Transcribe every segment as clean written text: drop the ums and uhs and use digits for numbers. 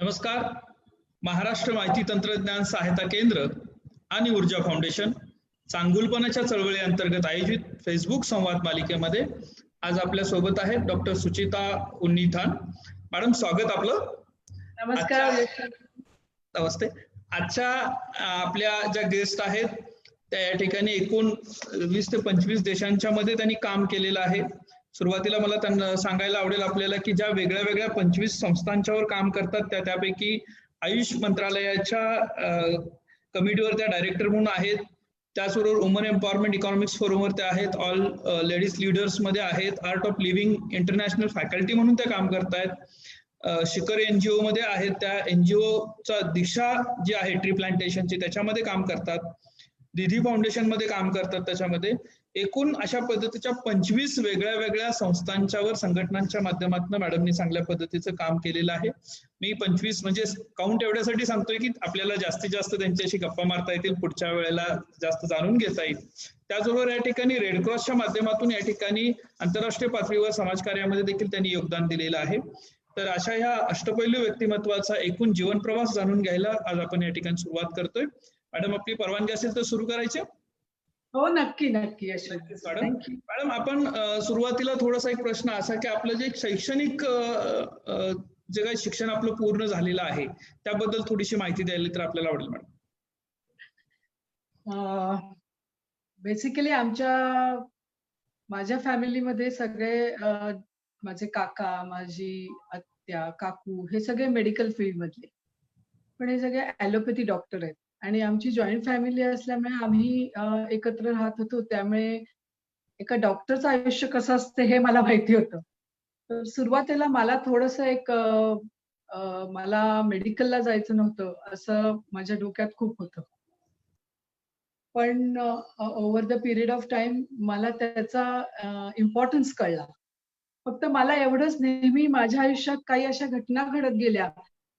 नमस्कार. महाराष्ट्र माहिती तंत्रज्ञान सहायता केंद्र आणि ऊर्जा फाउंडेशन चांगुलपणाच्या चळवळी अंतर्गत आयोजित फेसबुक संवाद मालिकेमध्ये आज आपल्या सोबत आहेत डॉक्टर सुचिता उन्नीथान. मॅडम, स्वागत आपलं. नमस्कार. नमस्ते. आजच्या आपल्या ज्या गेस्ट आहेत त्या या ठिकाणी एकूण 20 ते 25 देशांच्या मध्ये त्यांनी काम केलेलं आहे. सुरुवातीला मला त्यांना सांगायला आवडेल आपल्याला की ज्या वेगळ्या वेगळ्या 25 संस्थांच्यावर काम करतात त्यापैकी आयुष मंत्रालयाच्या कमिटीवर त्या डायरेक्टर म्हणून आहेत. त्याचबरोबर वुमन एम्पॉवरमेंट इकॉनॉमिक्स फोरमवर त्या आहेत. ऑल लेडीज लीडर्स मध्ये आहेत. Art of living international faculty म्हणून त्या काम करतायत. शिखर एनजीओ मध्ये आहेत. त्या एनजीओचा दिशा जी आहे ट्री प्लांटेशनची त्याच्यामध्ये काम करतात. दिदी फाउंडेशन मध्ये काम करतात. त्याच्यामध्ये एकूण अशा पद्धतीच्या 25 वेगळ्या वेगळ्या संस्थांच्यावर संघटनांच्या माध्यमातून मॅडमनी चांगल्या पद्धतीचं काम केलेलं आहे. मी 25 म्हणजे काउंट एवढ्यासाठी सांगतोय की आपल्याला जास्तीत जास्त त्यांच्याशी गप्पा मारता येतील, पुढच्या वेळेला जास्त जाणून घेता येईल. त्याचबरोबर या ठिकाणी रेड क्रॉसच्या माध्यमातून या ठिकाणी आंतरराष्ट्रीय पातळीवर समाजकार्यामध्ये देखील त्यांनी योगदान दिलेलं आहे. तर अशा ह्या अष्टपैलू व्यक्तिमत्वाचा एकूण जीवन प्रवास जाणून घ्यायला आज आपण या ठिकाणी सुरुवात करतोय. मॅडम, आपली परवानगी असेल तर सुरू करायचे? हो, नक्की नक्की. मॅडम, आपण सुरुवातीला थोडासा एक प्रश्न असा की आपलं जे शैक्षणिक जे काही शिक्षण आपलं पूर्ण झालेलं आहे त्याबद्दल थोडीशी माहिती द्यायला तर आपल्याला आवडेल मॅडम. बेसिकली माझ्या फॅमिलीमध्ये सगळे माझे काका, माझी आत्या, काकू हे सगळे मेडिकल फील्ड मधले, पण हे सगळे ॲलोपॅथी डॉक्टर आहेत. आणि आमची जॉईंट फॅमिली असल्यामुळे आम्ही एकत्र राहत होतो. त्यामुळे एका डॉक्टरचं आयुष्य कसं असतं हे मला माहिती होतं. तर सुरुवातीला मला थोडंसं मला मेडिकलला जायचं नव्हतं असं माझ्या डोक्यात खूप होतं. पण over the period of time मला त्याचा इम्पॉर्टन्स कळला. फक्त मला एवढंच, नेहमी माझ्या आयुष्यात काही अशा घटना घडत गेल्या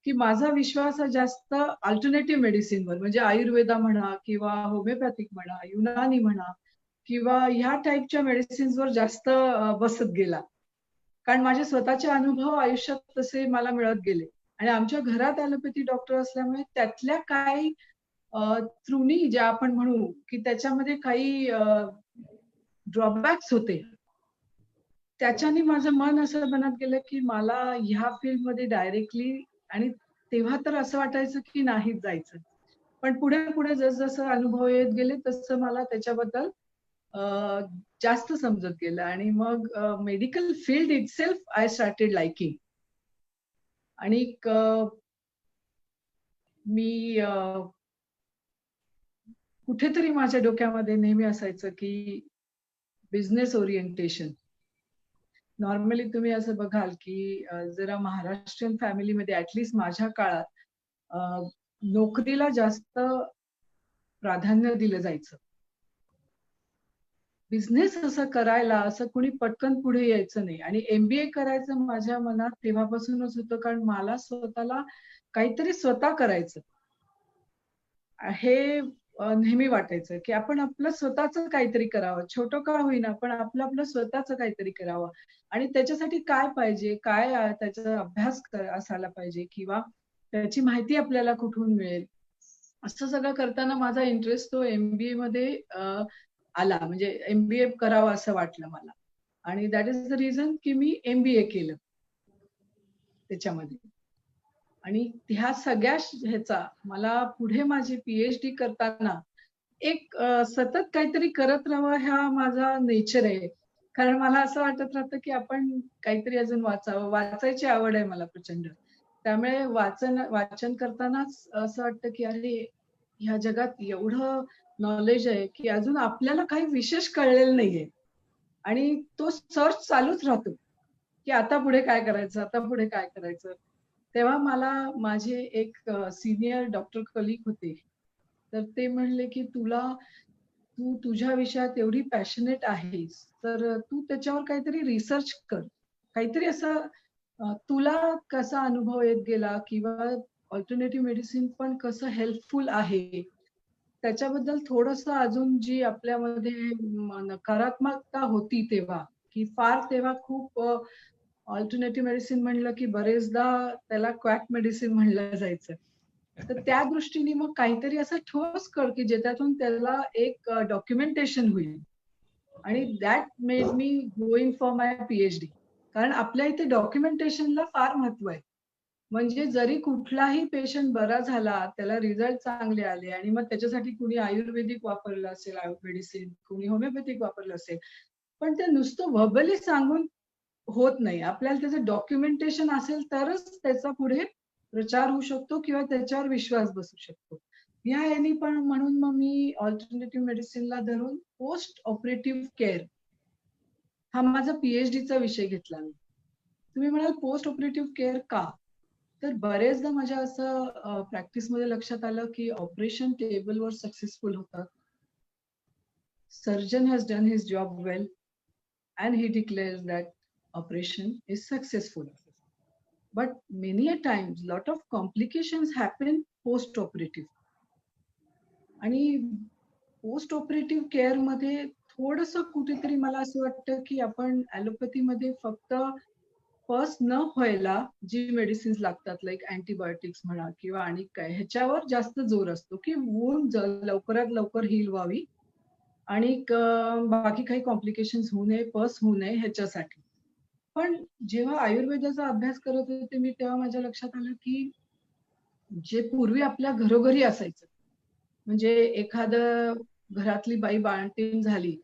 की माझा विश्वास जास्त अल्टरनेटिव्ह मेडिसिनवर, म्हणजे आयुर्वेदा म्हणा किंवा होमिओपॅथिक म्हणा, युनानी म्हणा किंवा ह्या टाईपच्या मेडिसिन्सवर जास्त बसत गेला. कारण माझे स्वतःचे अनुभव आयुष्यात तसे मला मिळत गेले. आणि आमच्या घरात ॲलोपॅथी डॉक्टर असल्यामुळे त्यातल्या काही त्रुटी ज्या आपण म्हणू की त्याच्यामध्ये काही ड्रॉबॅक्स होते, त्याच्याने माझं मन असं बनत गेलं की मला ह्या फील्डमध्ये डायरेक्टली, आणि तेव्हा तर असं वाटायचं की नाहीच जायचं. पण पुढे पुढे जसं अनुभव येत गेले तसं मला त्याच्याबद्दल जास्त समजत गेलं. आणि मग medical field itself I started liking. आणि मी कुठेतरी माझ्या डोक्यामध्ये नेहमी असायचं की बिझनेस ओरिएंटेशन. नॉर्मली तुम्ही असं बघाल की जरा महाराष्ट्रीयन फॅमिलीमध्ये ऍटलिस्ट माझ्या काळात नोकरीला जास्त प्राधान्य दिलं जायचं. बिझनेस असं करायला असं कुणी पटकन पुढे यायचं नाही. आणि MBA करायचं माझ्या मनात तेव्हापासूनच होतं, कारण मला स्वतःला काहीतरी स्वतः करायचं हे नेहमी वाटायचं की आपण आपलं स्वतःच काहीतरी करावं, छोटं का होईना पण आपलं स्वतःच काहीतरी करावं. आणि त्याच्यासाठी काय पाहिजे, काय त्याचा अभ्यास असायला पाहिजे किंवा त्याची माहिती आपल्याला कुठून मिळेल, असं सगळं करताना माझा इंटरेस्ट तो MBA मध्ये आला. म्हणजे MBA करावं असं वाटलं मला. आणि दॅट इज द रिझन की मी MBA केलं त्याच्यामध्ये. आणि ह्या सगळ्या ह्याचा मला पुढे माझी PhD करताना एक सतत काहीतरी करत राहावं हा माझा नेचर आहे. कारण मला असं वाटत राहतं की आपण काहीतरी अजून वाचावं. वाचायची आवड आहे मला प्रचंड. त्यामुळे वाचन करतानाच असं वाटतं की अरे, ह्या जगात एवढं नॉलेज आहे की अजून आपल्याला काही विशेष कळलेलं नाहीये. आणि तो सर्च चालूच राहतो की आता पुढे काय करायचं, आता पुढे काय करायचं. तेव्हा मला माझे एक सिनियर डॉक्टर कलीग होते. तर ते म्हणले की तू तुझ्या विषयात एवढी पॅशनेट आहेस तर तू त्याच्यावर काहीतरी रिसर्च कर. काहीतरी असं तुला कसा अनुभव येत गेला किंवा अल्टरनेटिव्ह मेडिसिन पण कसं हेल्पफुल आहे त्याच्याबद्दल थोडंसं अजून जी आपल्यामध्ये नकारात्मकता होती तेव्हा, की फार तेव्हा खूप ऑल्टरनेटिव्ह मेडिसिन म्हणलं की बरेचदा त्याला क्वॅक मेडिसिन म्हणलं जायचं. तर त्या दृष्टीने मग काहीतरी असं ठोस कर की ज्याच्यातून त्याला एक डॉक्युमेंटेशन होईल. आणि that made me going for my PhD. कारण आपल्या इथे डॉक्युमेंटेशनला फार महत्व आहे. म्हणजे जरी कुठलाही पेशंट बरा झाला, त्याला रिझल्ट चांगले आले आणि मग त्याच्यासाठी कुणी आयुर्वेदिक वापरलं असेल मेडिसिन, कुणी होमिओपॅथिक वापरलं असेल, पण ते नुसतं व्हर्बली सांगून होत नाही. आपल्याला त्याचं डॉक्युमेंटेशन असेल तरच त्याचा पुढे प्रचार होऊ शकतो किंवा त्याच्यावर विश्वास बसू शकतो. या याने पण म्हणून मग मी ऑल्टरनेटिव्ह मेडिसिनला धरून पोस्ट ऑपरेटिव्ह केअर हा माझा पीएचडीचा विषय घेतला मी. तुम्ही म्हणाल पोस्ट ऑपरेटिव्ह केअर का? तर बरेचदा माझ्या असं प्रॅक्टिसमध्ये लक्षात आलं की ऑपरेशन टेबलवर सक्सेसफुल होतात. Surgeon has done his job well and he डिक्लेअर्स that operation is successful. But many a times, lot of complications happen post-operative. आणि post-operative care मध्ये थोडंसं कुठेतरी मला असं वाटतं की आपण ॲलोपॅथीमध्ये फक्त पस न व्हायला जी मेडिसिन्स लागतात लाईक अँटीबायोटिक्स म्हणा किंवा आणि काय ह्याच्यावर जास्त जोर असतो की वूंड लवकरात लवकर हील व्हावी आणि बाकी काही कॉम्प्लिकेशन्स होऊ नये, पस होऊ नये ह्याच्यासाठी. पण जेव्हा आयुर्वेदाचा अभ्यास करत होते मी तेव्हा माझ्या लक्षात आलं की जे पूर्वी आपल्या घरोघरी असायचं, म्हणजे एखादं घरातली बाई बाळंतीण झाली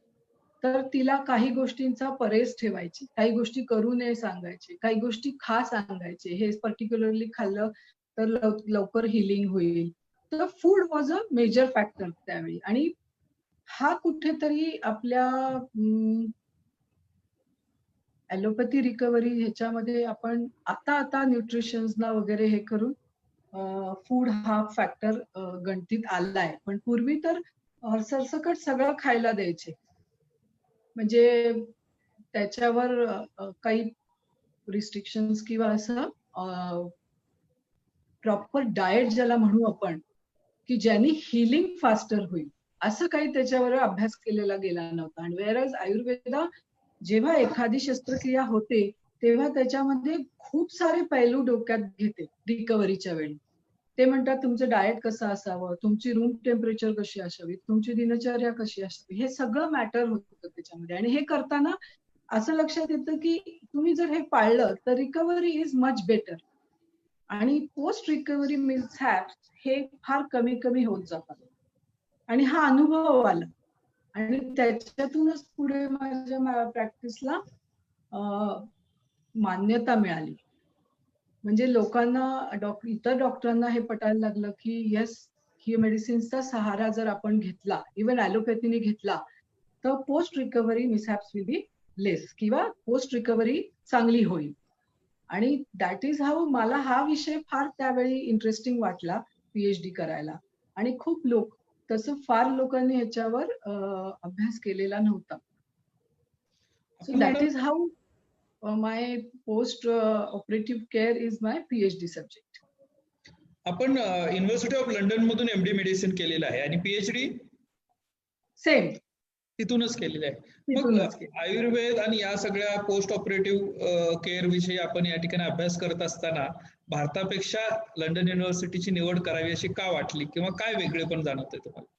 तर तिला काही गोष्टींचा परहेज ठेवायची, काही गोष्टी करू नये सांगायचे, काही गोष्टी खा सांगायचे, हे पर्टिक्युलरली खाल्लं तर लवकर हिलिंग होईल. तर food was a major factor त्यावेळी. आणि हा कुठेतरी आपल्या ॲलोपॅथी रिकव्हरी ह्याच्यामध्ये आपण आता न्यूट्रिशन्सला वगैरे हे करून फूड हा फॅक्टर गणतीत आलाय. पण पूर्वी तर सरसकट सगळं खायला द्यायचे. म्हणजे त्याच्यावर काही रिस्ट्रिक्शन्स किंवा असं प्रॉपर डाएट ज्याला म्हणू आपण की ज्यांनी हिलिंग फास्टर होईल असं काही त्याच्यावर अभ्यास केलेला गेला नव्हता. आणि वेअरएज आयुर्वेदा जेव्हा एखादी शस्त्रक्रिया होते तेव्हा त्याच्यामध्ये खूप सारे पैलू डोक्यात घेते रिकव्हरीच्या वेळी. ते म्हणतात तुमचं डाएट कसं असावं, तुमची रूम टेम्परेचर कशी असावी, तुमची दिनचर्या कशी असावी, हे सगळं मॅटर होतं त्याच्यामध्ये. आणि हे करताना असं लक्षात येतं की तुम्ही जर हे पाळलं तर रिकव्हरी इज मच बेटर आणि पोस्ट रिकव्हरी मिसहॅप हे फार कमी होत जातात. आणि हा अनुभव आला आणि त्याच्यातूनच पुढे माझ्या प्रॅक्टिसला मान्यता मिळाली. म्हणजे लोकांना इतर डॉक्टरांना हे पटायला लागलं की येस, ही मेडिसिन्सचा सहारा जर आपण घेतला, इव्हन ॲलोपॅथीने घेतला, तर post recovery mishaps will be less किंवा पोस्ट रिकव्हरी चांगली होईल. आणि दॅट इज हाऊ मला हा विषय फार त्यावेळी इंटरेस्टिंग वाटला पीएचडी करायला. आणि खूप तसं फार लोकांनी ह्याच्यावर अभ्यास केलेला नव्हता. So that is how my post operative care is my PhD subject. आपण युनिव्हर्सिटी ऑफ लंडन मधून एमडी मेडिसिन केलेलं आहे आणि पीएचडी सेम तिथूनच केलेलं आहे. मग आयुर्वेद आणि या सगळ्या पोस्ट ऑपरेटिव्ह केअर विषयी आपण या ठिकाणी अभ्यास करत असताना भारतापेक्षा लंडन युनिव्हर्सिटीची निवड करावी अशी का वाटली किंवा काय वेगळे पण जाणवते तुम्हाला?